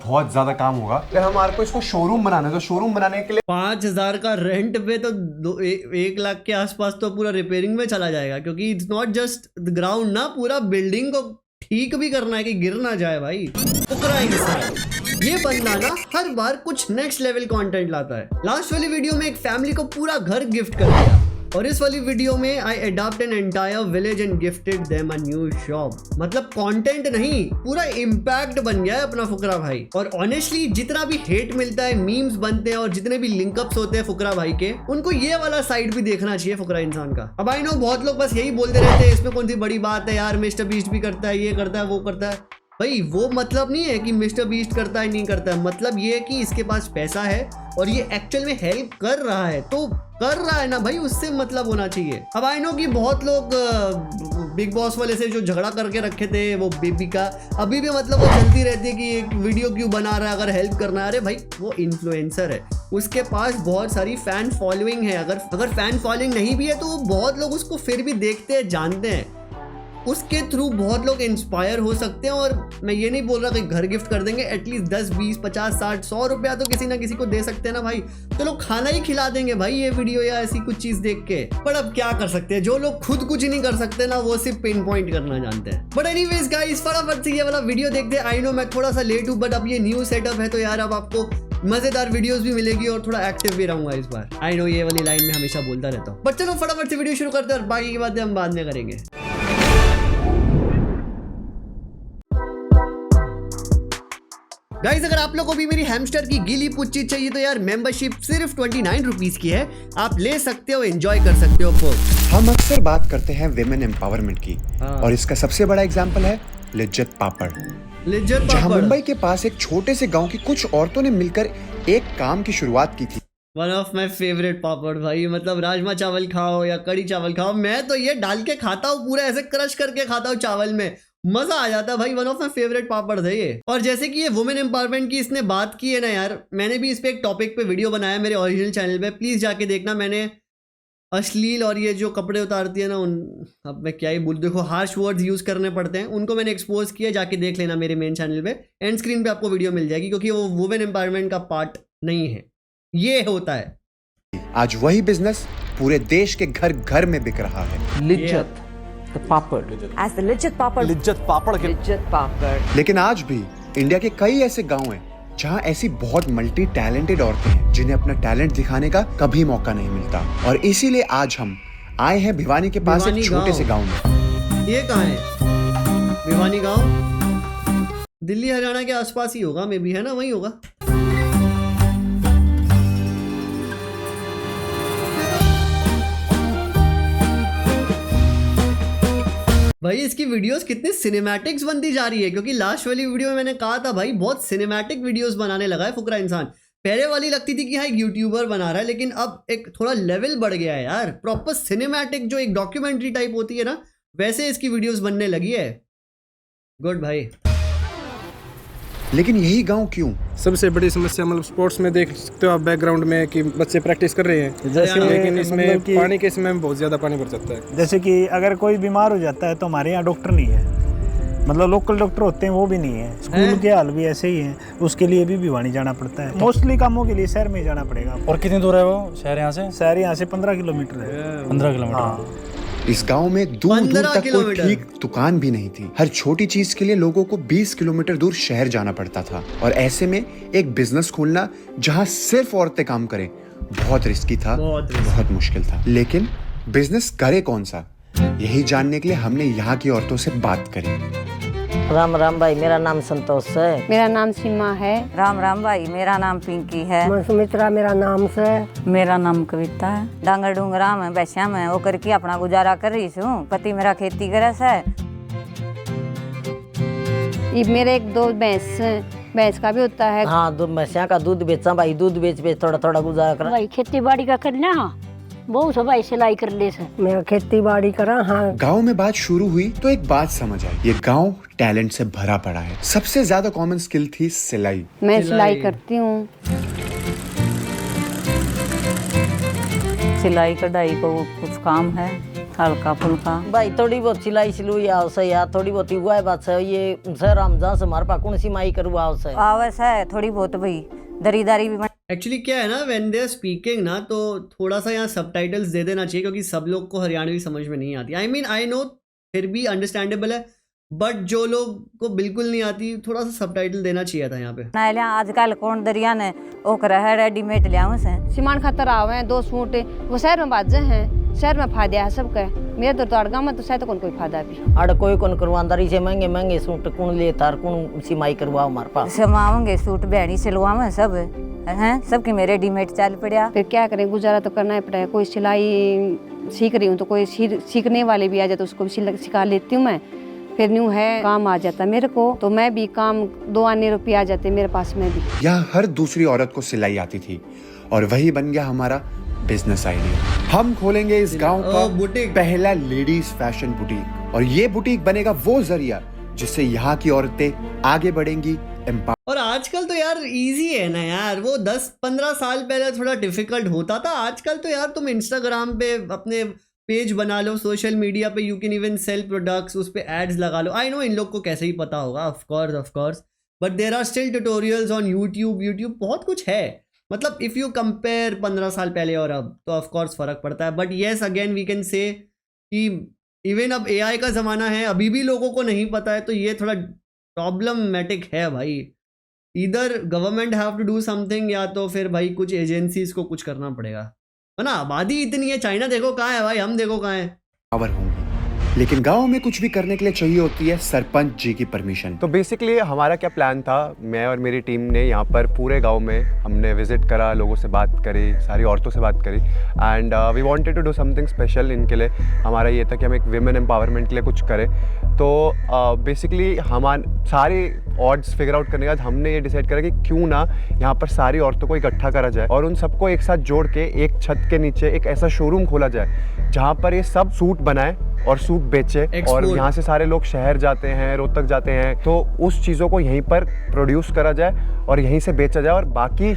बहुत ज्यादा काम होगा। अगर हमारे को इसको शोरूम बनाना है तो शोरूम बनाने के लिए 5,000 का रेंट पे तो 1 लाख के आसपास तो पूरा रिपेयरिंग में चला जाएगा, क्योंकि it's not just the ground ना, पूरा बिल्डिंग को ठीक भी करना है कि गिर ना जाए भाई। फुकरा इंसान। ये बंदा ना हर बार कुछ नेक्स्ट लेवल कंटेंट लाता है। लास्ट वाली वीडियो में एक फैमिली को पूरा घर गिफ्ट कर दिया, और इस वाली वीडियो में I adopt an entire village and gifted them a new shop. मतलब कंटेंट नहीं, पूरा इम्पैक्ट बन गया है अपना फुकरा भाई। और ऑनेस्टली जितना भी हेट मिलता है, मीम्स बनते हैं और जितने भी लिंकअप्स होते हैं फुकरा भाई के, उनको ये वाला साइड भी देखना चाहिए फुकरा इंसान का। अब आई नो बहुत लोग बस यही बोलते रहते हैं, इसमें कौन सी बड़ी बात है यार, मिस्टर बीस्ट भी करता है, ये करता है, वो करता है। भाई वो मतलब नहीं है कि मिस्टर बीस्ट करता है नहीं करता है, मतलब ये है कि इसके पास पैसा है और ये एक्चुअल में हेल्प कर रहा है, तो कर रहा है ना भाई, उससे मतलब होना चाहिए। अब आई नो कि बहुत लोग बिग बॉस वाले से जो झगड़ा करके रखे थे वो बेबी का, अभी भी मतलब वो चलती रहती है कि एक वीडियो क्यों बना रहा है अगर हेल्प करना है। अरे भाई वो इन्फ्लुएंसर है, उसके पास बहुत सारी फैन फॉलोइंग है। अगर फैन फॉलोइंग नहीं भी है तो बहुत लोग उसको फिर भी देखते हैं, जानते हैं, उसके थ्रू बहुत लोग इंस्पायर हो सकते हैं। और मैं ये नहीं बोल रहा कि घर गिफ्ट कर देंगे, एटलीस्ट 10, 20, 50, 60, 100 रुपया तो किसी ना किसी को दे सकते हैं ना भाई। तो लोग खाना ही खिला देंगे भाई ये वीडियो या ऐसी कुछ चीज देख के। पर अब क्या कर सकते हैं, जो लोग खुद कुछ नहीं कर सकते ना, वो सिर्फ पिन पॉइंट करना जानते हैं। बट एनीवेज गाइस, फटाफट से ये वाला वीडियो देखते हैं। आई नो मैं थोड़ा सा लेट हूँ, बट अब ये न्यू सेटअप है तो यार अब आपको मजेदार वीडियोस भी मिलेगी और थोड़ा एक्टिव भी रहूंगा इस बार। आई नो ये वाली लाइन में हमेशा बोलता रहता हूँ, बट चलो फटाफट से वीडियो शुरू करते हैं और बाकी की बातें हम बाद में करेंगे। गाइस अगर आप लोगों को भी मेरी हैमस्टर की गीली पुच्ची चाहिए तो यार मेंबरशिप सिर्फ 29 रुपीज की है, आप ले सकते हो, एंजॉय कर सकते हो। हम अक्सर बात करते हैं विमेन एम्पावरमेंट की, और इसका सबसे बड़ा एग्जांपल है लिज्जत पापड़। जहां मुंबई के पास एक छोटे से गांव की कुछ औरतों ने मिलकर एक काम की शुरुआत की थी। वन ऑफ माई फेवरेट पापड़ भाई, मतलब राजमा चावल खाओ या कड़ी चावल खाओ, मैं तो ये डाल के खाता हूँ, पूरा ऐसे क्रश करके खाता हूँ चावल में, मजा आ जाता है भाई। वन ऑफ माई फेवरेट पापड़ थे ये। और जैसे कि ये वुमेन एम्पावरमेंट की इसने बात की है ना यार, मैंने भी इस पे एक टॉपिक पे वीडियो बनाया मेरे ओरिजिनल चैनल पे, प्लीज जाके देखना। मैंने अश्लील और ये जो कपड़े उतारती है ना उन, अब मैं क्या ही बोल, देखो हार्श वर्ड्स यूज करने पड़ते हैं, उनको मैंने एक्सपोज किया, जाके देख लेना मेरे मेन चैनल पे, एंड स्क्रीन पे आपको वीडियो मिल जाएगी, क्योंकि वो वुमेन एम्पावरमेंट का पार्ट नहीं है, ये होता है। आज वही बिजनेस पूरे देश के घर घर में बिक रहा है। लिज्जत पापड़, As the लिज्जत पापड़, लिज्जत पापड़ के लिज्जत पापड़। लेकिन आज भी इंडिया के कई ऐसे गांव हैं जहां ऐसी बहुत मल्टी टैलेंटेड औरतें हैं जिन्हें अपना टैलेंट दिखाने का कभी मौका नहीं मिलता। और इसीलिए आज हम आए हैं भिवानी के पास एक छोटे से गांव में। ये कहाँ है भिवानी गांव? दिल्ली हरियाणा के आसपास ही होगा, मे बी, है ना, वही होगा। भाई इसकी वीडियोस कितनी सिनेमैटिक्स बनती जा रही है, क्योंकि लास्ट वाली वीडियो में मैंने कहा था भाई बहुत सिनेमैटिक वीडियोस बनाने लगा है फुकरा इंसान। पहले वाली लगती थी कि हाँ एक यूट्यूबर बना रहा है, लेकिन अब एक थोड़ा लेवल बढ़ गया है यार, प्रॉपर सिनेमैटिक, जो एक डॉक्यूमेंट्री टाइप होती है ना, वैसे इसकी वीडियोस बनने लगी है। गुड भाई। लेकिन यही गांव क्यों? सबसे बड़ी समस्या मतलब स्पोर्ट्स में देख सकते हो आप बैकग्राउंड में कि बच्चे प्रैक्टिस कर रहे हैं, लेकिन इसमें मतलब कि पानी के समय में बहुत ज़्यादा पानी भर जाता है। जैसे कि अगर कोई बीमार हो जाता है तो हमारे यहाँ डॉक्टर नहीं है, मतलब लोकल डॉक्टर होते हैं वो भी नहीं है, स्कूल के हाल भी ऐसे ही हैं, उसके लिए भी भिवानी जाना पड़ता है। मोस्टली कामों के लिए शहर में जाना पड़ेगा। और कितनी दूर है वो शहर यहाँ से? शहर यहाँ से 15 किलोमीटर है। 15 किलोमीटर। इस गांव में दूर दूर तक कोई ठीक दुकान भी नहीं थी। हर छोटी चीज के लिए लोगों को 20 किलोमीटर दूर शहर जाना पड़ता था। और ऐसे में एक बिजनेस खोलना जहां सिर्फ औरतें काम करें बहुत रिस्की था, बहुत मुश्किल था। लेकिन बिजनेस करे कौन सा, यही जानने के लिए हमने यहाँ की औरतों से बात करी। राम राम भाई, मेरा नाम संतोष है। मेरा नाम सीमा है। राम राम भाई, मेरा नाम पिंकी है। सुमित्रा मेरा नाम से। मेरा नाम कविता है। डांगर डूंगरा में बैश्या में वो करके अपना गुजारा कर रही हूँ। पति मेरा खेती करे है। ये मेरे एक दो भैंस का भी होता है। हाँ, दो भैंसिया का दूध बेचा भाई, दूध बेच थोड़ा थोड़ा गुजारा कर भाई। खेती बाड़ी का करना बहुत सब सिलाई कर ले से। मेरा खेती बाड़ी करा। हाँ। गांव में बात शुरू हुई तो एक बात समझ आई, ये गांव टैलेंट से भरा पड़ा है। सबसे ज्यादा कॉमन स्किल थी सिलाई। मैं सिलाई करती हूँ। सिलाई कढ़ाई का कुछ काम है। हल्का फुल्का भाई थोड़ी बहुत सिलाई सिलुई आओ से या थोड़ी बहुत हुआ है बात है ये सर हम जहाँ से हमारे पास कौन सी माई करूँ आओ से आवस है थोड़ी बहुत भाई दरीदारी भी एक्चुअली क्या है ना, व्हेन दे आर स्पीकिंग ना, तो थोड़ा सा यहाँ सबटाइटल्स दे देना चाहिए, क्योंकि सब लोग को हरियाणवी समझ में नहीं आती। आई मीन आई नो, फिर भी अंडरस्टैंडेबल है, बट जो लोग को बिल्कुल नहीं आती थोड़ा सा सबटाइटल देना चाहिए था यहाँ पे। ना लिया आजकल कौन दरिया ने ओ कर है रेडीमेड लिया से सीमान खातर आवे 2 सूट वो शहर में बाजे हैं, शहर में फायदा है सबका। मेरे तो अड़गा में तो शायद कौन कोई फायदा भी अड़ कोई कौन करवांदारी से महंगे महंगे सूट कौन ले तार कौन सिलाई करवाओ हमारे पास समावेंगे सूट बहनी सिलवावे सब हैं, सबकी में रेडीमेड चल पड़ा। फिर क्या करें, गुजारा तो करना ही पड़ेगा। कोई सिलाई सीख रही हूँ तो कोई सीखने वाले भी आ जाते, उसको भी सिखा लेती हूँ मैं। फिर न्यू है काम आ जाता मेरे को, तो मैं भी काम 2 आने रुपये आ जाते मेरे पास में भी। यहाँ हर दूसरी औरत को सिलाई आती थी और वही बन गया हमारा बिजनेस आइडिया। हम खोलेंगे इस गांव का बुटीक। पहला लेडीज फैशन बुटीक, और ये बुटीक बनेगा वो जरिया जिससे यहाँ की औरतें आगे बढ़ेंगी। और आजकल तो यार इजी है ना यार, वो 10-15 साल पहले थोड़ा डिफिकल्ट होता था। आजकल तो यार तुम इंस्टाग्राम पे अपने पेज बना लो, सोशल मीडिया पे you can even cell products, उस पे एड्स लगा लो। आई नो इन लोग को कैसे ही पता होगा, of course, but there are still tutorials on YouTube बहुत कुछ है। मतलब इफ़ यू कंपेयर 15 साल पहले और अब, तो ऑफ कोर्स फ़र्क पड़ता है। But yes, again we can say कि इवन अब AI का ज़माना है, अभी भी लोगों को नहीं पता है, तो ये थोड़ा प्रॉब्लमेटिक है भाई। इधर government have to do something, या तो फिर भाई कुछ एजेंसीज को कुछ करना पड़ेगा, है ना। आबादी इतनी है, चाइना देखो कहाँ है भाई, हम देखो कहाँ है। पावर होंगी, लेकिन गांव में कुछ भी करने के लिए चाहिए होती है सरपंच जी की परमिशन। तो बेसिकली हमारा क्या प्लान था, मैं और मेरी टीम ने यहाँ पर पूरे गांव में हमने विजिट करा, लोगों से बात करी, सारी औरतों से बात करी, and we wanted to do something special इनके लिए। हमारा ये था कि हम एक विमेन एम्पावरमेंट के लिए कुछ करें। तो बेसिकली सारी ऑड्स फिगर आउट करने के बाद हमने ये डिसाइड करा कि क्यों ना यहाँ पर सारी औरतों को इकट्ठा करा जाए और उन सबको एक साथ जोड़ के एक छत के नीचे एक ऐसा शोरूम खोला जाए जहाँ पर ये सब सूट बनाए और सूट बेचे, और यहाँ से सारे लोग शहर जाते हैं, रोहतक जाते हैं, तो उस चीज़ों को यहीं पर प्रोड्यूस करा जाए और यहीं से बेचा जाए, और बाकी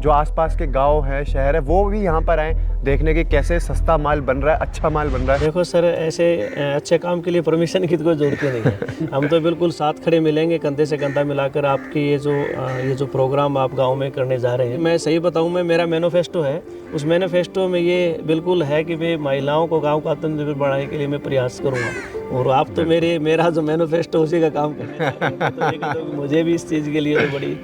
जो आसपास के गांव है, शहर है, वो भी यहाँ पर आए देखने की कैसे सस्ता माल बन रहा है, अच्छा माल बन रहा है। देखो सर, ऐसे अच्छे काम के लिए परमिशन की तो कोई जरूरत नहीं है। हम तो बिल्कुल साथ खड़े मिलेंगे, कंधे से कंधा मिलाकर आपकी ये जो प्रोग्राम आप गांव में करने जा रहे हैं। मैं सही बताऊं, मेरा मैनिफेस्टो है, उस मैनिफेस्टो में ये बिल्कुल है कि मैं महिलाओं को गाँव का आत्मनिर्भर बनाने के लिए मैं प्रयास करूँगा, और आप तो मेरा जो मैनिफेस्टो उसी का काम करने तो मुझे भी इस चीज़ के लिए बड़ी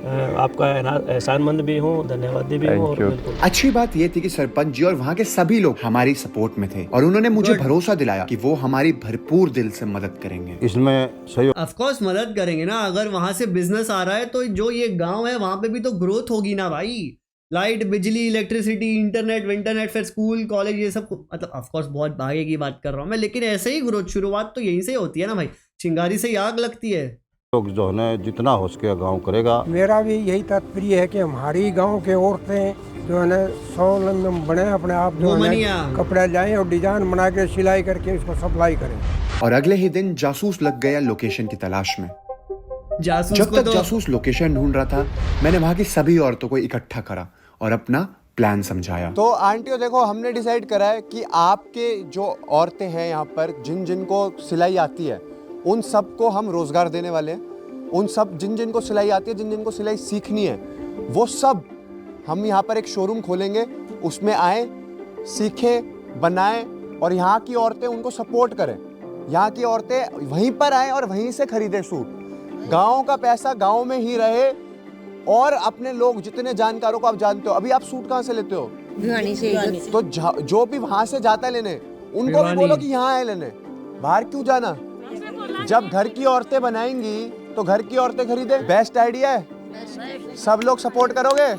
आपका एहसानमंद भी हूँ, धन्यवादी भी हूँ। अच्छी बात ये थी कि सरपंच जी और वहाँ के सभी लोग हमारी सपोर्ट में थे, और उन्होंने मुझे भरोसा दिलाया कि वो हमारी भरपूर दिल से मदद करेंगे। इसमें सही ऑफ कोर्स मदद करेंगे ना। अगर वहां से बिजनेस आ रहा है तो जो ये गांव है वहां पे भी तो ग्रोथ होगी ना भाई। लाइट, बिजली, इलेक्ट्रिसिटी, इंटरनेट, फिर स्कूल, कॉलेज, ये सब, मतलब ऑफ कोर्स बहुत आगे की बात कर रहा हूँ मैं, लेकिन ऐसे ही ग्रोथ शुरुआत तो यहीं से होती है ना भाई। चिंगारी से ही आग लगती है। लोग जो है जितना हो सके गाँव करेगा। मेरा भी यही तात्पर्य है कि हमारी गांव के औरतें जो है ना स्वावलंबी बने, अपने आप जो है कपड़े लाएं और डिजाइन बना के सिलाई करके उसको सप्लाई करें। और अगले ही दिन जासूस लग गया लोकेशन की तलाश में। जब तक जासूस लोकेशन ढूंढ रहा था, मैंने वहां की सभी औरतों को इकट्ठा करा और अपना प्लान समझाया। तो आंटियों देखो, हमने डिसाइड करा है कि आपके जो औरतें हैं यहाँ पर, जिनको सिलाई आती है, उन सबको हम रोजगार देने वाले हैं। उन सब जिनको सिलाई आती है, जिनको सिलाई सीखनी है, वो सब हम यहाँ पर एक शोरूम खोलेंगे, उसमें आए, सीखें, बनाएं, और यहाँ की औरतें उनको सपोर्ट करें। यहाँ की औरतें वहीं पर आएं और वहीं से खरीदें सूट। गांव का पैसा गांव में ही रहे, और अपने लोग जितने जानकारों को आप जानते हो, अभी आप सूट कहाँ से लेते हो? भिवानी से। तो जो भी वहां से जाता है लेने, उनको भी बोलो कि यहाँ आए लेने, बाहर क्यों जाना। जब घर की औरतें बनाएंगी तो घर की औरतें खरीदे। बेस्ट आइडिया है, सब लोग सपोर्ट करोगे?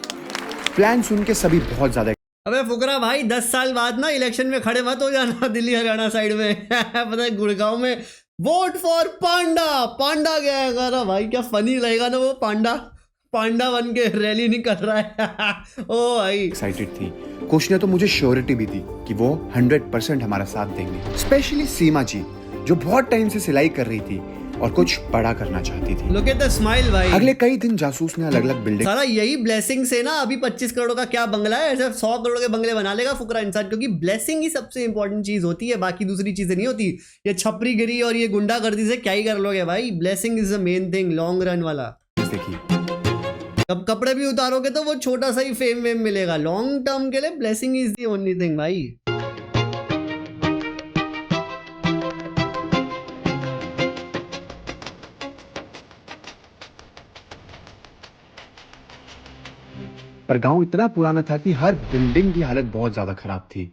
प्लान सुन के सभी बहुत ज्यादा। अबे फुकरा भाई, 10 साल बाद ना इलेक्शन में खड़े मत हो जाना दिल्ली हरियाणा साइड में। पता है गुड़गांव में वोट फॉर पांडा गया है। अरे भाई क्या फनी लगेगा ना वो पांडा बन के रैली नहीं कर रहा है। ओ भाई एक्साइटेड थी। कुछ ने तो मुझे श्योरिटी भी दी कि वो 100% हमारा साथ देंगे। स्पेशली सीमा जी, जो बहुत टाइम से सिलाई कर रही थी, और कुछ बड़ा करना चाहती थी। लुक एट द स्माइल भाई। अगले कई दिन जासूस ने अलग अलग बिल्डिंग सारा यही ब्लेसिंग से ना अभी 25 करोड़ का क्या बंगला है, ऐसे 100 करोड़ के बंगले बना लेगा फुकरा इंसान, क्योंकि ब्लेसिंग ही सबसे इंपॉर्टेंट चीज होती है, बाकी दूसरी चीजें नहीं होती। ये छपरी गिरी और ये गुंडागर्दी से क्या ही कर लोगे भाई। Blessing is the main thing long run वाला। देखी। अब कपड़े भी उतारोगे तो वो छोटा सा ही फेम वेम मिलेगा, लॉन्ग टर्म के लिए blessing is the only thing भाई। पर गांव इतना पुराना था कि हर बिल्डिंग की हालत बहुत ज्यादा खराब थी।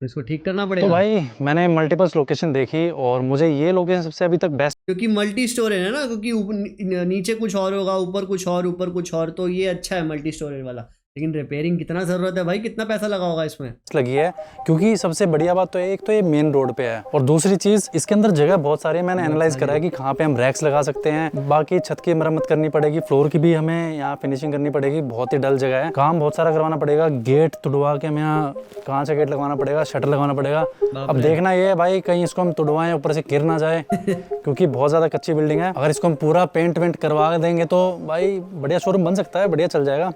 इसको ठीक करना पड़ेगा। तो भाई मैंने मल्टीपल्स लोकेशन देखी और मुझे ये लोकेशन सबसे अभी तक बेस्ट, क्योंकि मल्टी स्टोरेज है ना, क्योंकि नीचे कुछ और होगा, ऊपर कुछ और, ऊपर कुछ और, तो ये अच्छा है मल्टी स्टोरेज वाला। लेकिन रिपेयरिंग कितना जरूरत है भाई, कितना पैसा लगा होगा इसमें? लगी है क्योंकि सबसे बढ़िया बात तो है, एक तो ये मेन रोड पे है और दूसरी चीज इसके अंदर जगह बहुत सारी है। मैंने एनालाइज करा है कि कहाँ पे हम रैक्स लगा सकते हैं, बाकी छत की मरम्मत करनी पड़ेगी, फ्लोर की भी हमें यहाँ फिनिशिंग करनी पड़ेगी। बहुत ही डल जगह है, काम बहुत सारा करवाना पड़ेगा, गेट तुड़वा के हमें यहाँ कांच का गेट लगवाना पड़ेगा, शटर लगवाना पड़ेगा। अब देखना ये है भाई कहीं इसको हम तुड़वाएं ऊपर से गिर ना जाए क्योंकि बहुत ज्यादा कच्ची बिल्डिंग है। अगर इसको हम पूरा पेंट वेंट करवा देंगे तो भाई बढ़िया शोरूम बन सकता है, बढ़िया चल जाएगा।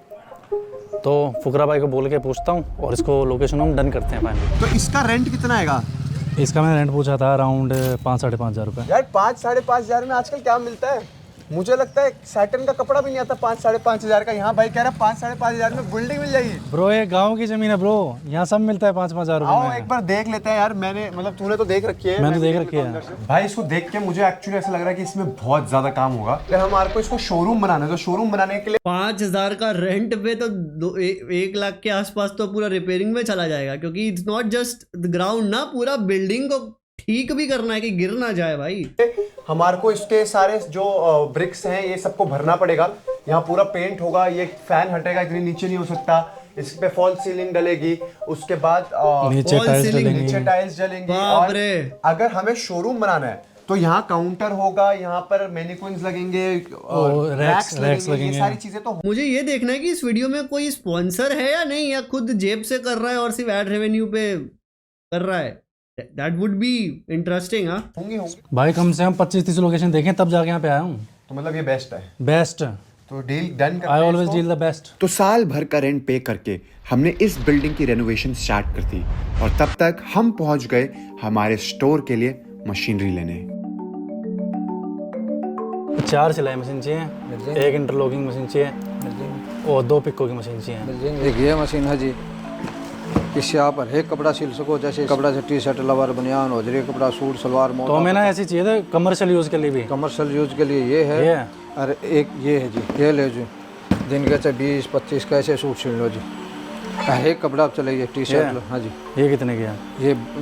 तो फुकरा भाई को बोल के पूछता हूँ और इसको लोकेशन हम डन करते हैं फाइनली। तो इसका रेंट कितना आएगा? इसका मैंने रेंट पूछा था अराउंड 5-5.5 हज़ार रुपये। यार 5-5.5 हज़ार में आजकल क्या मिलता है? मुझे लगता है सैटन का कपड़ा भी नहीं आता 5-5.5 हज़ार का। यहाँ भाई कह रहा है 5-5.5 हज़ार में बिल्डिंग मिल जाएगी। ब्रो ये गांव की जमीन है ब्रो, यहाँ सब मिलता है 5-5 हज़ार रुपये में। एक बार देख लेते हैं यार। मैंने मतलब तूने तो देख रखी है। मैंने देख रखी है भाई। इसको देख के मुझे एक्चुअली ऐसा लग रहा है कि इसमें बहुत ज्यादा काम होगा। अगर हमारे को इसको शोरूम बनाना है तो शोरूम बनाने के लिए 5,000 का रेंट पे तो 1 लाख के आसपास तो पूरा रिपेयरिंग में चला जाएगा, क्योंकि इट्स नॉट जस्ट ग्राउंड ना, पूरा बिल्डिंग को ठीक भी करना है कि गिर ना जाए भाई। हमारे को इसके सारे जो ब्रिक्स हैं ये सबको भरना पड़ेगा। यहाँ पूरा पेंट होगा, ये फैन हटेगा, इतनी नीचे नहीं हो सकता। इस पे फॉल सीलिंग डलेगी, उसके बाद नीचे टाइल्स डलेंगी। और अगर हमें शोरूम बनाना है तो यहाँ काउंटर होगा, यहाँ पर मैनिक्विन्स लगेंगे, रैक्स लगेंगे, ये सारी चीजें। तो मुझे ये देखना है कि इस वीडियो में कोई स्पॉन्सर है या नहीं, या खुद जेब से कर रहा है और सिर्फ एड रेवेन्यू पे कर रहा है। That would be interesting, हाँ? होंगे भाई कम से कम 25-30 लोकेशन देखें तब जाके यहाँ पे आया हूँ। तो मतलब ये बेस्ट है। बेस्ट तो डील डन करते हैं। I always deal the best। तो साल भर का रेंट पे करके हमने इस बिल्डिंग की रेनोवेशन स्टार्ट कर दी और तब तक हम पहुंच गए हमारे स्टोर के लिए मशीनरी लेने। 4 सिलाई मशीन चाहिए, 1 इंटरलॉकिंग मशीन चाहिए और 2 पिको की मशीन चाहिए। एक ये मशीन है जी, इससे आप हर एक कपड़ा सिल सको, जैसे कपड़ा से टी शर्ट, लवर, बनियान, होजरी कपड़ा, सूट, सलवार, मोटा। तो हमें ना ऐसी चाहिए था कमर्शियल यूज़ के लिए भी। कमर्शियल यूज़ के लिए ये है। और एक ये है जी, ये ले जी, दिन के चाहे 20-25 का ऐसे सूट सिल लो जी। हर एक कपड़ा आप चलेगी, टी शर्ट। हाँ जी। ये कितने की है?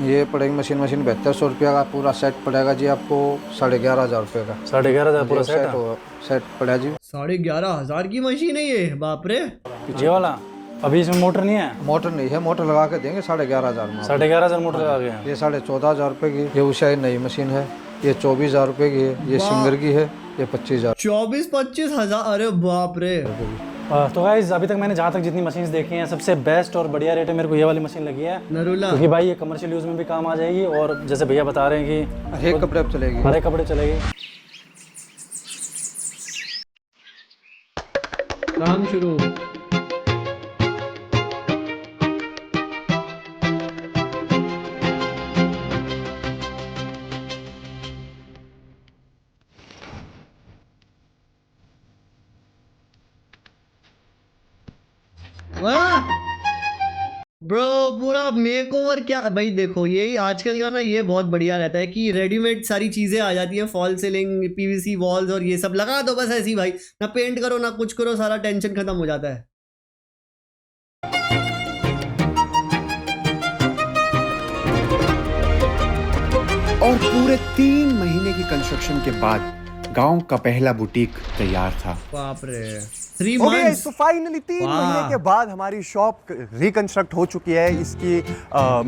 ये पड़ेगी मशीन 7200 रुपये का पूरा सेट पड़ेगा जी आपको 11,500 रुपये का। 11,500 पूरा सेट पड़ा जी। 11,500 की मशीन है ये, बाप रे। ये वाला अभी इसमें मोटर नहीं है? मोटर नहीं है, मोटर लगा के देंगे 11,500 में। 11,500 मोटर लगा के। ये 14,500 रुपये की। ये उषा नई मशीन है, ये 24,000 रुपये की है। ये सिंगर की है, ये 25,000। 24-25 हज़ार, अरे बाप रे। तो गाइस अभी तक मैंने जहाँ तक जितनी मशीन्स देखी हैं सबसे बेस्ट और बढ़िया रेट है मेरे को ये वाली मशीन लगी है नरूला, क्योंकि भाई ये कमर्शियल यूज़ में भी काम आ जाएगी और जैसे भैया बता रहे हैं कि हर एक कपड़े पे चलेगी। हर एक कपड़े चलेगी। काम शुरू। ब्रो पूरा मेकओवर क्या भाई। देखो ये आजकल का ना ये बहुत बढ़िया रहता है कि रेडीमेड सारी चीजें आ जाती हैं, फॉल सीलिंग, पीवीसी वॉल्स और ये सब लगा दो बस ऐसे ही भाई, ना पेंट करो ना कुछ करो, सारा टेंशन खत्म हो जाता है। और पूरे 3 महीने की कंस्ट्रक्शन के बाद गांव का पहला बुटीक तैयार था। बाप रे, 3 months। तो फाइनली 3 महीने के बाद हमारी शॉप रिकंस्ट्रक्ट हो चुकी है, इसकी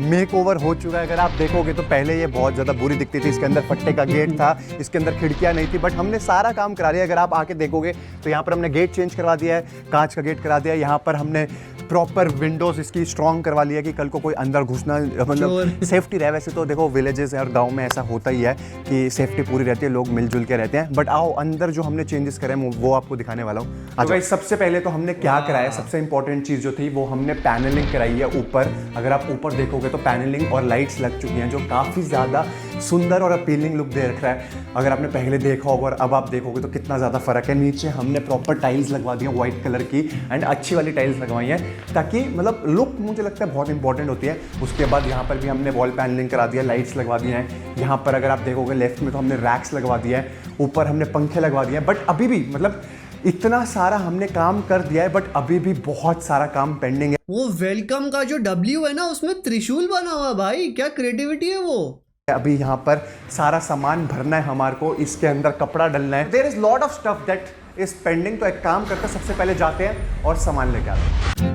मेकओवर हो चुका है। अगर आप देखोगे तो पहले ये बहुत ज़्यादा बुरी दिखती थी, इसके अंदर फट्टे का गेट था, इसके अंदर खिड़कियाँ नहीं थी, बट हमने सारा काम करा लिया। अगर आप आके देखोगे तो यहाँ पर हमने गेट चेंज करवा दिया है, कांच का गेट करा दिया है। यहाँ पर हमने प्रॉपर विंडोज इसकी स्ट्रॉन्ग करवा लिया कि कल को कोई अंदर घुसना मतलब सेफ्टी रहे। वैसे तो देखो विलेजेस और गांव में ऐसा होता ही है कि सेफ्टी पूरी रहती है, लोग मिलजुल के रहते हैं, बट आओ अंदर जो हमने चेंजेस करे हैं वो आपको दिखाने वाला हूँ। तो गाइस सबसे पहले तो हमने क्या कराया, सबसे इंपॉर्टेंट चीज़ जो थी वो हमने पैनलिंग कराई है ऊपर। अगर आप ऊपर देखोगे तो पैनलिंग और लाइट्स लग चुकी हैं जो काफ़ी ज़्यादा सुंदर और अपीलिंग लुक दे रखा है। अगर आपने पहले देखा होगा और अब आप देखोगे तो कितना ज़्यादा फ़र्क है। नीचे हमने प्रॉपर टाइल्स लगवा दी है व्हाइट कलर की एंड अच्छी वाली टाइल्स लगवाई हैं ताकि मतलब लुक मुझे लगता है बहुत इंपॉर्टेंट होती है। उसके बाद यहाँ पर भी हमने वॉल पैनलिंग करा दिया, लाइट्स लगवा दी हैं। यहाँ पर अगर आप देखोगे लेफ्ट में तो हमने रैक्स लगवा दिया है, ऊपर हमने पंखे लगवा दिए हैं। बट अभी भी मतलब इतना सारा हमने काम कर दिया है बट अभी भी बहुत सारा काम पेंडिंग है। वो वेलकम का जो W है ना उसमें त्रिशूल बना हुआ भाई, क्या क्रिएटिविटी है वो। अभी यहाँ पर सारा सामान भरना है हमारे को, इसके अंदर कपड़ा डलना है। There is lot of stuff that is pending. तो एक काम करते हैं, सबसे पहले जाते हैं और सामान लेके आते हैं।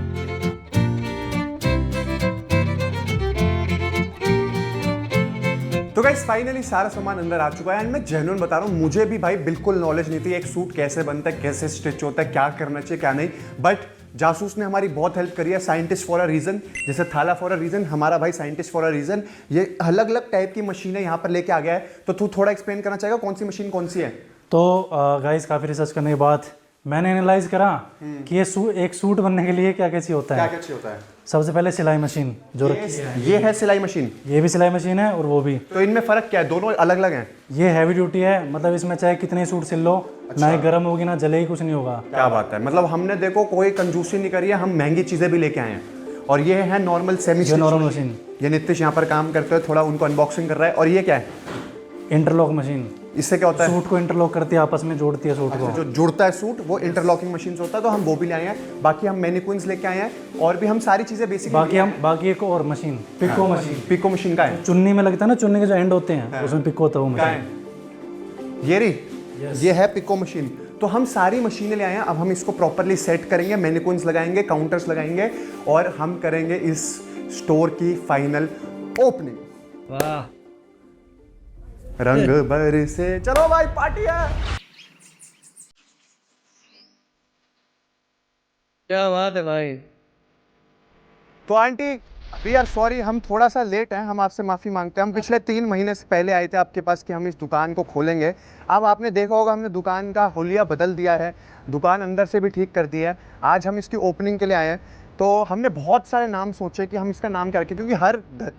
तो गाइस फाइनली सारा सामान अंदर आ चुका है एंड मैं जेन्युइन बता रहा हूँ, मुझे भी भाई बिल्कुल नॉलेज नहीं थी एक सूट कैसे बनता है, कैसे स्टिच होता है, क्या करना चाहिए क्या नहीं। बट जासूस ने हमारी बहुत हेल्प करी है। साइंटिस्ट फॉर अ रीज़न, जैसे थाला फॉर अ रीज़न, हमारा भाई साइंटिस्ट फॉर अ रीज़न। ये अलग अलग टाइप की मशीनें यहाँ पर लेके आ गया है। तो तू थोड़ा एक्सप्लेन करना चाहेगा कौन सी मशीन कौन सी है? तो गाइस काफ़ी रिसर्च करने के बाद मैंने एनालाइज करा कि ये एक सूट बनने के लिए क्या क्या चाहिए होता है। क्या चाहिए होता है? सबसे पहले सिलाई मशीन जो रखी है, ये है सिलाई मशीन। ये भी सिलाई मशीन है और वो भी। तो इनमें फ़र्क क्या है? दोनों अलग अलग हैं। ये हैवी ड्यूटी है, मतलब इसमें चाहे कितने सूट सिल लो, ना ही गर्म होगी ना जले ही कुछ नहीं होगा। क्या बात है, मतलब हमने देखो कोई कंजूसी नहीं करी है, हम महंगी चीज़ें भी लेके आए हैं। और ये है नॉर्मल सेमी नॉर्मल मशीन। ये नितिश यहाँ पर काम करते हैं, थोड़ा उनको अनबॉक्सिंग कर रहा है। और ये क्या है? Interlock machine. इससे क्या होता है? सूट को इंटरलॉक करती है, आपस में जोड़ती है सूट को। जो जुड़ता है सूट वो इंटरलॉकिंग मशीन से होता है। तो हम वो भी ले आए हैं। बाकी हम मैनिक्विन्स लेके आए हैं और भी हम सारी चीज़ें बेसिक। बाकी एक और machine, picot machine. Picot machine का है, चुन्नी में लगता है ना, चुन्नी के जो एंड होते हैं उसमें पिको होता है वो मशीन। ये रही, ये है पिको मशीन। तो हम सारी मशीनें ले आए हैं। अब हम इसको प्रॉपरली सेट करेंगे, मैनिक्विन्स लगाएंगे, काउंटर्स लगाएंगे और हम करेंगे इस स्टोर की फाइनल ओपनिंग। वाह, रंग बरसे, चलो भाई पार्टी है। क्या बात है भाई। तो आंटी वी आर सॉरी, हम थोड़ा सा लेट हैं, हम आपसे माफ़ी मांगते हैं। हम पिछले 3 महीने से पहले आए थे आपके पास कि हम इस दुकान को खोलेंगे। अब आपने देखा होगा हमने दुकान का हुलिया बदल दिया है, दुकान अंदर से भी ठीक कर दी है। आज हम इसकी ओपनिंग के लिए आए हैं। तो हमने बहुत सारे नाम सोचे कि हम इसका नाम क्या रखें, क्योंकि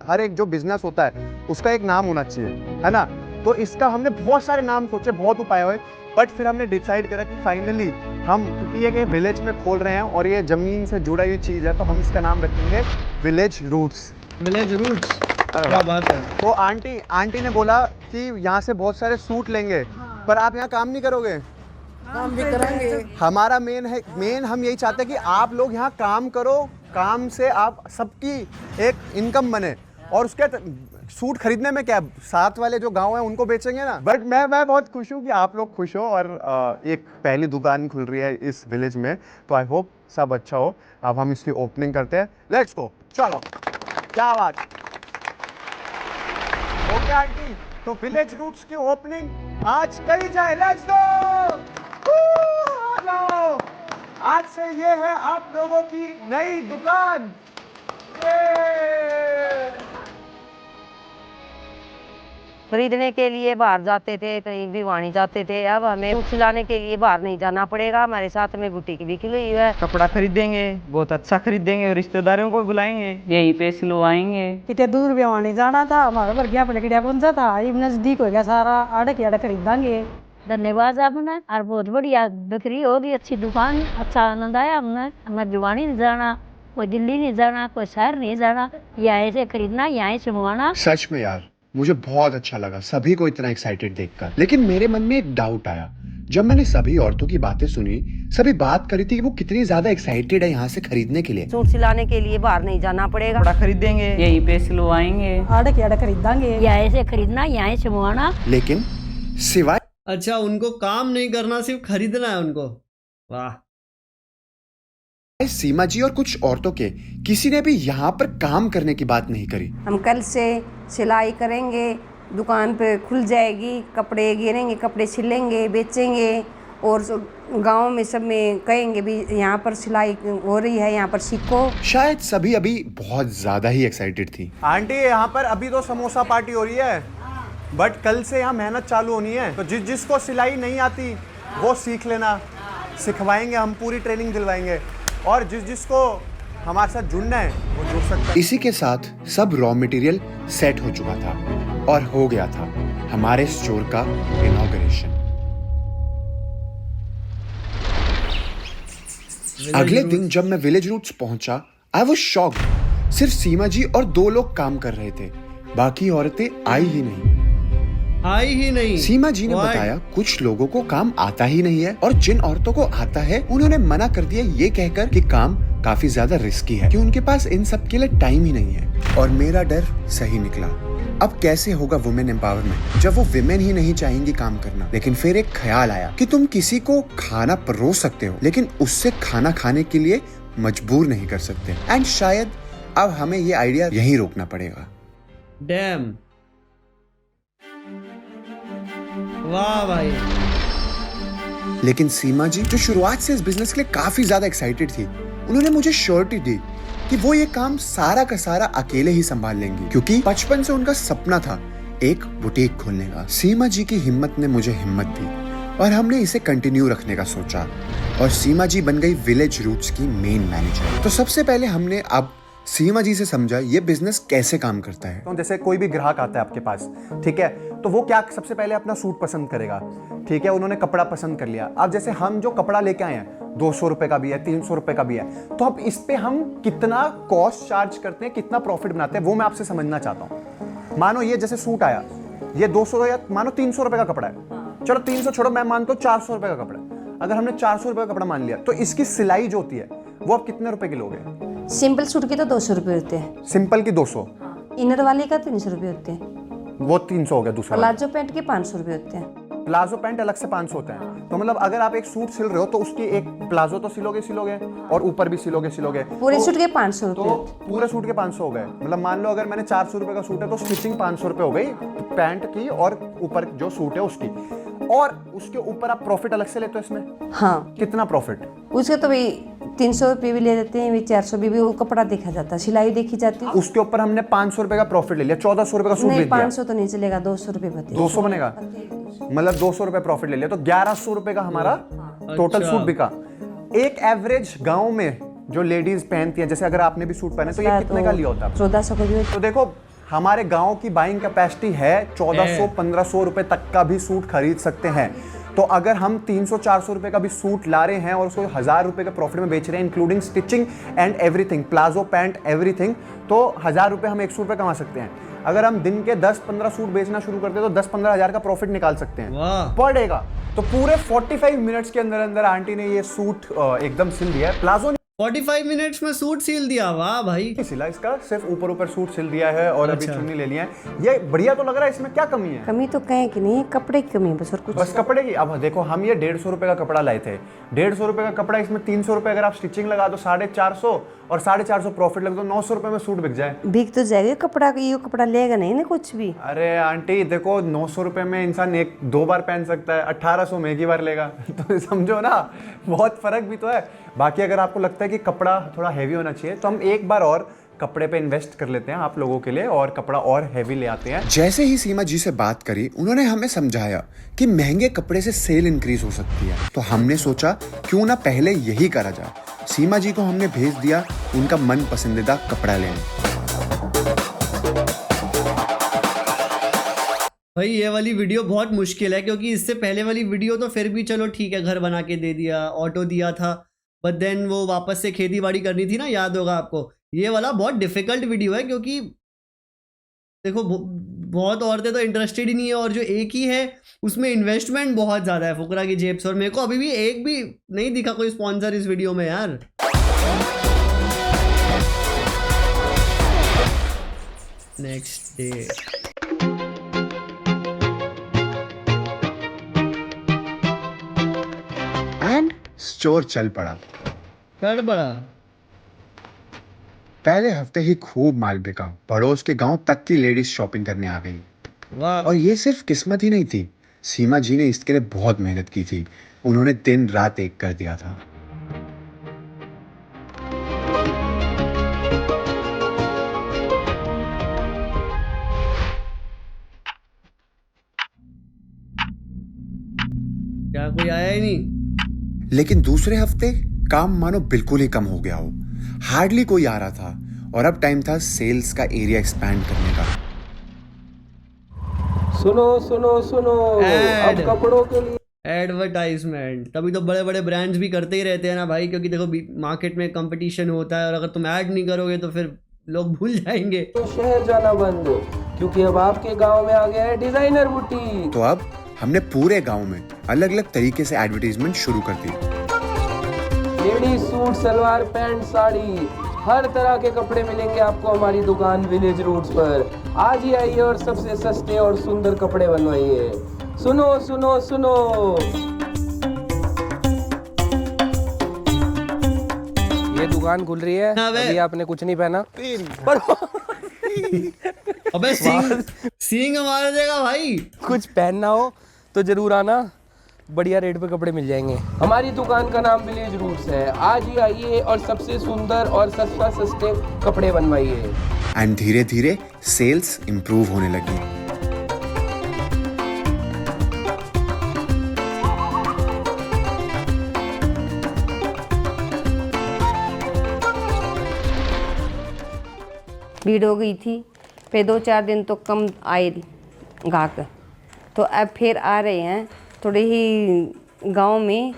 हर एक जो बिजनेस होता है उसका एक नाम होना चाहिए, है ना। तो इसका हमने बहुत सारे नाम सोचे, बहुत उपाय हुए, बट फिर हमने डिसाइड करा कि फाइनली हम, क्योंकि ये विलेज में खोल रहे हैं और ये ज़मीन से जुड़ा हुई चीज़ है, तो हम इसका नाम रखेंगे विलेज रूट्स। विलेज रूट्स, क्या बात है। तो आंटी ने बोला कि यहाँ से बहुत सारे सूट लेंगे, पर आप यहाँ काम नहीं करोगे? काम भी करेंगे। हमारा मेन हम यही चाहते हैं कि आप लोग यहाँ काम करो, काम से आप सबकी एक इनकम बने। और उसके सूट खरीदने में क्या, साथ वाले जो गांव हैं उनको बेचेंगे ना। बट मैं बहुत खुश हूँ कि आप लोग खुश हो और एक पहली दुकान खुल रही है इस विलेज में। तो आई होप सब अच्छा हो। अब हम इसकी ओपनिंग करते हैं, लेट्स गो, चलो। क्या बात, ओके आंटी, तो विलेज रूट्स की ओपनिंग आज करी जाए, लेट्स गो। आज से ये है आप लोगों की नई दुकान। खरीदने के लिए बाहर जाते थे, कहीं भी वाणी जाते थे। अब हमें सूट सिलाने के लिए बाहर नहीं जाना पड़ेगा। हमारे साथ में बुटीक भी खुली हुई है। कपड़ा खरीदेंगे, बहुत अच्छा खरीदेंगे और रिश्तेदारों को बुलाएंगे, यहीं पे सिलवाएंगे। कितने दूर भी वाणी जाना था, हमारा बरगिया पलकड़िया कौन सा था, ये नजदीक हो गया सारा, आड़े के आड़े खरीदेंगे। धन्यवाद आपने, और बहुत बढ़िया बिक्री होगी, अच्छी दुकान, अच्छा आनंद आया हमने। हमें भिवानी नहीं जाना, कोई दिल्ली नहीं जाना, कोई शहर नहीं जाना, यहाँ से खरीदना, यहाँ से मंगवाना। सच में यार मुझे बहुत अच्छा लगा सभी को इतना एक्साइटेड देखकर। लेकिन मेरे मन में एक डाउट आया जब मैंने सभी औरतों की बातें सुनी। सभी बात करी थी कि वो कितनी ज्यादा एक्साइटेड है यहाँ से खरीदने के लिए। सूट सिलाने के लिए बाहर नहीं जाना पड़ेगा, कपड़ा खरीदेंगे, यहीं पे सिलवाएंगे, आड़े के आड़े खरीदेंगे, यहाँ से खरीदना, यहाँ से मंगवाना। लेकिन सिवाय अच्छा, उनको काम नहीं करना, सिर्फ खरीदना है उनको। वाह। सीमा जी और कुछ औरतों के किसी ने भी यहाँ पर काम करने की बात नहीं करी। हम कल से सिलाई करेंगे, दुकान पे खुल जाएगी, कपड़े गिरेंगे, कपड़े सिलेंगे, बेचेंगे और गांव में सब में कहेंगे भी यहाँ पर सिलाई हो रही है, यहाँ पर सीखो। शायद सभी अभी बहुत ज्यादा ही एक्साइटेड थी। आंटी यहाँ पर अभी तो समोसा पार्टी हो रही है, बट कल से यहाँ मेहनत चालू होनी है। तो जिसको सिलाई नहीं आती वो सीख लेना, सिखवाएंगे हम, पूरी ट्रेनिंग दिलवाएंगे। और जिसको हमारे साथ जुड़ना है वो जुड़ सकता है। इसी के साथ सब रॉ मटेरियल सेट हो चुका था और हो गया था हमारे स्टोर का इनॉग्रेशन। अगले दिन जब मैं विलेज रूट्स पहुंचा, आई वाज शॉक्ड। सिर्फ सीमा जी और 2 लोग काम कर रहे थे, बाकी औरतें आई ही नहीं। सीमा जी ने बताया कुछ लोगों को काम आता ही नहीं है और जिन औरतों को आता है उन्होंने मना कर दिया ये कहकर कि काम काफी ज्यादा रिस्की है, कि उनके पास इन सब के लिए टाइम ही नहीं है। और मेरा डर सही निकला। अब कैसे होगा वुमेन एम्पावरमेंट जब वो विमेन ही नहीं चाहेंगी काम करना। लेकिन फिर एक ख्याल आया कि तुम किसी को खाना परोस सकते हो, लेकिन उससे खाना खाने के लिए मजबूर नहीं कर सकते। एंड शायद अब हमें ये आइडिया यहीं रोकना पड़ेगा। डैम, वाह भाई। लेकिन सीमा जी जो शुरुआत से इस बिजनेस के लिए काफी ज्यादा एक्साइटेड थी, उन्होंने मुझे श्योरिटी दी कि वो ये काम सारा का सारा अकेले ही संभाल लेंगी, क्योंकि बचपन से उनका सपना था एक बुटीक खोलने का। सीमा जी की हिम्मत ने मुझे हिम्मत दी और हमने इसे कंटिन्यू रखने का सोचा और सीमा जी बन गई विलेज रूट्स की मेन मैनेजर। तो सबसे पहले हमने अब सीमा जी से समझा ये बिजनेस कैसे काम करता है। तो जैसे कोई भी ग्राहक आता है आपके पास, ठीक है, तो वो क्या सबसे पहले अपना सूट पसंद करेगा, ठीक है, उन्होंने कपड़ा पसंद कर लिया। अब जैसे हम जो कपड़ा लेके आए हैं 200 रुपए का भी है, 300 रुपए का भी है, तो अब इस पे हम कितना कॉस्ट चार्ज करते हैं, कितना प्रॉफिट बनाते हैं, वो मैं आपसे समझना चाहता हूँ। मानो ये जैसे सूट आया, ये 200 या मानो 300 रुपए का कपड़ा है, चलो 300 छोड़ो, मैं मानता हूँ 400 रुपए का कपड़ा है। अगर हमने 400 रुपए का कपड़ा मान लिया तो इसकी सिलाई जो होती है वो आप कितने रुपए की लोगे? सिंपल सूट के तो 200 रुपए होते हैं। सिंपल की 200, इनर वाले का 300 रुपए होते हैं। वो 300 हो गया। दूसरा प्लाजो पैंट के 500 रुपए होते हैं। प्लाजो पैंट अलग से 500 होता है। तो मतलब अगर आप एक सूट सिल रहे हो तो उसकी एक प्लाजो तो सिलोगे और ऊपर भी सिलोगे। पूरे सूट के 500 रुपए। तो पूरे सूट के 500 हो गए। मतलब मान लो अगर मैंने 400 रुपए का सूट है तो स्टिचिंग 500 रुपए हो गई पैंट की और ऊपर जो सूट है उसकी, और उसके ऊपर आप प्रॉफिट अलग से लेते हो इसमें। हाँ। कितना प्रॉफिट? उसके तो भाई 300 रुपये भी ले देते हैं, 400 भी वो कपड़ा देखा जाता है, सिलाई देखी जाती है। उसके ऊपर हमने 500 रुपए का प्रॉफिट ले लिया, 1400 रुपए का सूट ले लिया। 500 तो नहीं चलेगा, 200 रुपए बनेगा। 200 बनेगा, मतलब 200 रुपए प्रॉफिट ले लिया तो 1100 रुपए का हमारा टोटल सूट बिका। एक एवरेज गांव में जो लेडीज पहनती हैं, जैसे अगर आपने भी सूट पहने तो ये कितने का लिया होता है? 1400 का भी। तो देखो हमारे गांव की बाइंग कैपेसिटी है 1400-1500 रुपए तक का भी सूट खरीद सकते हैं। तो अगर हम 300-400 रुपए का भी सूट ला रहे हैं और उसको 1000 रुपए के प्रॉफिट में बेच रहे हैं, including stitching and everything, palazzo pant everything, तो 1000 रुपए हम 100 रुपए कमा सकते हैं। अगर हम दिन के 10-15 सूट बेचना शुरू करते हैं तो 10-15 हजार का प्रॉफिट निकाल सकते हैं पर डे का। तो पूरे 45 मिनट्स के अंदर अंदर आंटी ने ये सूट एकदम सिल दिया है। प्लाजो 45 मिनट्स में सूट सिल दिया, वाह भाई। सिला इसका सिर्फ ऊपर सूट सिल दिया है और अभी चुन्नी ले लिया है। ये बढ़िया तो लग रहा है, इसमें क्या कमी है? कमी तो कहें कि नहीं, कपड़े की कमी है बस, और कुछ बस कपड़े की। अब देखो हम ये 150 रुपए का कपड़ा लाए थे, 150 रुपए का कपड़ा, इसमें 300 रुपए अगर आप स्टिचिंग लगा दो 450 और 450 प्रॉफिट लग दो, 900 रुपए में सूट बिक जाए। बिक तो जाएगा कपड़ा, ये कपड़ा लेगा नहीं ना कुछ भी। अरे आंटी देखो 900 रुपए में इंसान 1-2 बार पहन सकता है, 1800 में एक ही बार लेगा तो समझो ना, बहुत फर्क भी तो है। बाकी अगर आपको लगता है कि कपड़ा थोड़ा हैवी होना चाहिए तो हम एक बार और कपड़े पे इन्वेस्ट कर लेते हैं आप लोगों के लिए और कपड़ा और हैवी ले आते हैं। जैसे ही सीमा जी से बात करी, उन्होंने हमें समझाया कि महंगे कपड़े से सेल इंक्रीज हो सकती है। तो हमने सोचा क्यों ना पहले यही करा जाए। सीमा जी को हमने भेज दिया उनका मन पसंदीदा कपड़ा लेने। भाई ये वाली वीडियो बहुत मुश्किल है, क्योंकि इससे पहले वाली वीडियो तो फिर भी चलो ठीक है, घर बना के दे दिया, ऑटो दिया था, बट देन वो वापस से खेती बाड़ी करनी थी ना, याद होगा आपको। ये वाला बहुत डिफिकल्ट वीडियो है, क्योंकि देखो बहुत औरतें तो इंटरेस्टेड ही नहीं है, और जो एक ही है उसमें इन्वेस्टमेंट बहुत ज़्यादा है फुकरा की जेब से। और मेरे को अभी भी एक भी नहीं दिखा कोई स्पॉन्सर इस वीडियो में यार। नेक्स्ट डे स्टोर चल पड़ा। पहले हफ्ते ही खूब माल बिका, पड़ोस के गांव तक की लेडीज शॉपिंग करने आ गई। और ये सिर्फ किस्मत ही नहीं थी, सीमा जी ने इसके लिए बहुत मेहनत की थी। उन्होंने दिन रात एक कर दिया था। क्या कोई आया ही नहीं? लेकिन दूसरे हफ्ते काम मानो बिल्कुल ही कम हो गया हो, हार्डली कोई आ रहा था और अब टाइम था सेल्स का एरिया एक्सपैंड करने का। सुनो सुनो सुनो, अब कपड़ों के लिए एडवर्टाइजमेंट, तभी तो बड़े बड़े ब्रांड्स भी करते ही रहते हैं ना भाई, क्योंकि देखो मार्केट में कंपटीशन होता है और अगर तुम ऐड नहीं करोगे तो फिर लोग भूल जाएंगे। तो शहर जाना बंद, क्योंकि अब आपके गांव में आ गया है डिजाइनर बुटीक। तो अब हमने पूरे गांव में अलग अलग तरीके से एडवर्टाइजमेंट शुरू कर दी। Ladies suit, salwar, pant, sari, हर तरह के कपड़े मिलेंगे आपको हमारी दुकान विलेज रूट्स पर। आज ही आइए और सबसे सस्ते और सुंदर कपड़े बनवाइए। सुनो सुनो सुनो, ये दुकान खुल रही है, अभी आपने कुछ नहीं पहना पर अबे सींग मार देगा भाई। कुछ पहनना हो तो जरूर आना, बढ़िया रेट पे कपड़े मिल जाएंगे। हमारी दुकान का नाम विलेज रूट्स है। आज ही आइए और सबसे सुंदर और सस्ते कपड़े बनवाइए। एंड धीरे धीरे सेल्स इंप्रूव होने लगी। भीड़ हो गई थी, फिर 2-4 दिन तो कम आए ग्राहक, तो अब फिर आ रहे हैं। थोड़े ही गांव में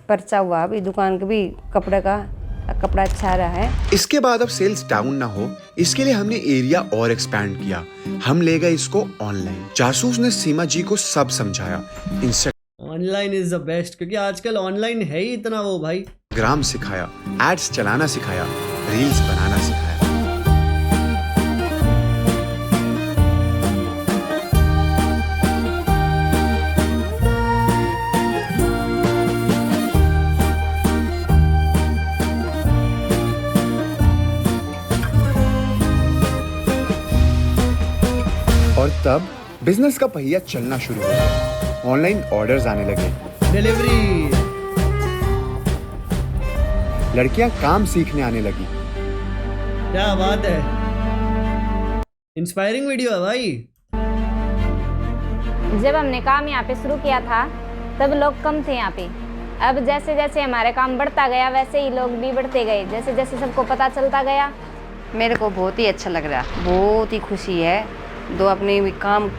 पर्चा हुआ अभी दुकान का भी, कपड़ा अच्छा रहा है। इसके बाद अब सेल्स डाउन ना हो, इसके लिए हमने एरिया और एक्सपैंड किया। हम ले गए इसको ऑनलाइन। जासूस ने सीमा जी को सब समझाया। ऑनलाइन इज द बेस्ट, क्योंकि आजकल ऑनलाइन है ही इतना वो भाई। ग्राम सिखाया, एड्स चलाना सिखाया, रील्स बनाना सिखाया। और तब बिजनेस का पहिया चलना शुरू हुआ। ऑनलाइन ऑर्डर्स आने लगे, डिलीवरी, लड़कियां काम सीखने आने लगी। क्या बात है, इंस्पायरिंग वीडियो है भाई। जब हमने काम यहाँ पे शुरू किया था तब लोग कम थे यहाँ पे। अब जैसे जैसे हमारा काम बढ़ता गया वैसे ही लोग भी बढ़ते गए, जैसे जैसे सबको पता चलता गया। मेरे को बहुत ही अच्छा लग रहा, बहुत ही खुशी है। दो अपने भी काम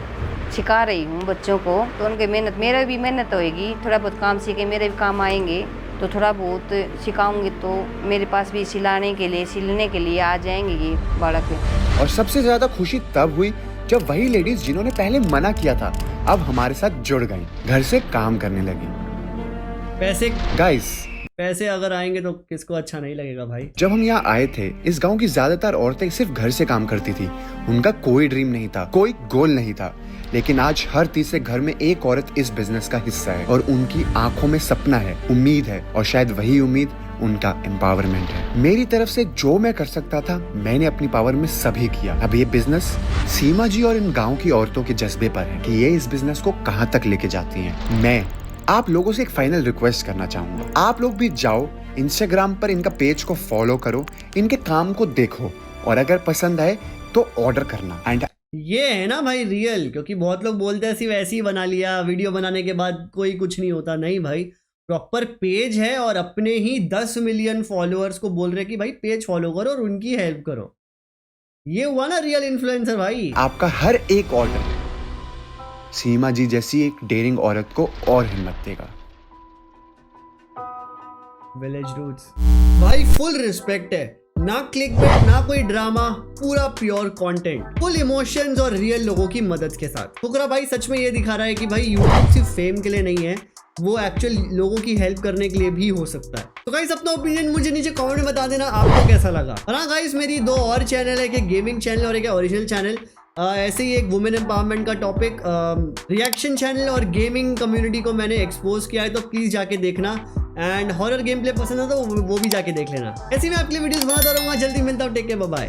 सिखा रही हूँ बच्चों को, तो उनकी मेहनत, मेरा भी मेहनत होएगी। थोड़ा बहुत काम सीखे, मेरे भी काम आएंगे, तो थोड़ा बहुत सिखाऊंगी तो मेरे पास भी सिलने के लिए आ जाएंगे ये बालक। और सबसे ज्यादा खुशी तब हुई जब वही लेडीज जिन्होंने पहले मना किया था अब हमारे साथ जुड़ गई, घर से काम करने लगी। पैसे अगर आएंगे तो किसको अच्छा नहीं लगेगा भाई। जब हम यहाँ आए थे, इस गांव की ज्यादातर औरतें सिर्फ घर से काम करती थी। उनका कोई ड्रीम नहीं था, कोई गोल नहीं था। लेकिन आज हर तीसरे घर में एक औरत इस बिजनेस का हिस्सा है और उनकी आंखों में सपना है, उम्मीद है, और शायद वही उम्मीद उनका एम्पावरमेंट है। मेरी तरफ से जो मैं कर सकता था मैंने अपनी पावर में सभी किया। अब ये बिजनेस सीमा जी और इन गाँव की औरतों के जज्बे पर है कि ये इस बिजनेस को कहाँ तक लेके जाती है। मैं आप लोगों से एक फाइनल रिक्वेस्ट करना चाहूंगा, आप लोग भी जाओ इंस्टाग्राम पर इनका पेज को फॉलो करो, इनके काम को देखो और अगर पसंद आए तो ऑर्डर करना। एंड ये है ना भाई रियल, क्योंकि बहुत लोग बोलते हैं सिर्फ ऐसे ही बना लिया, वीडियो बनाने के बाद कोई कुछ नहीं होता। नहीं भाई, प्रॉपर पेज है और अपने ही 10 मिलियन फॉलोअर्स को बोल रहे कि भाई पेज फॉलो करो और उनकी हेल्प करो। ये हुआ ना रियल इन्फ्लुएंसर भाई। आपका हर एक ऑर्डर सीमा जी जैसी एक डेयरिंग औरत को और हिम्मत देगा। विलेज रूट्स भाई, फुल रिस्पेक्ट है। ना क्लिकबेट, ना कोई ड्रामा, पूरा प्योर कंटेंट, फुल इमोशंस और रियल लोगों की मदद के साथ। फुकरा भाई सच में ये दिखा रहा है कि भाई यूट्यूब सिर्फ फेम के लिए नहीं है, वो एक्चुअल लोगों की हेल्प करने के लिए भी हो सकता है। तो गाइस अपना ओपिनियन मुझे नीचे कमेंट में बता देना आपको कैसा लगा। और हाँ गाइस, मेरी 2 और चैनल है, एक गेमिंग चैनल और एक ओरिजिनल चैनल। ऐसे ही एक वुमेन एम्पावरमेंट का टॉपिक, रिएक्शन चैनल और गेमिंग कम्युनिटी को मैंने एक्सपोज किया है, तो प्लीज जाके देखना। एंड हॉरर गेम प्ले पसंद है तो वो भी जाके देख लेना। ऐसे मैं आपके लिए वीडियोस बनाता रहूंगा। जल्दी मिलता हूँ, टेक केयर, बाय बाय।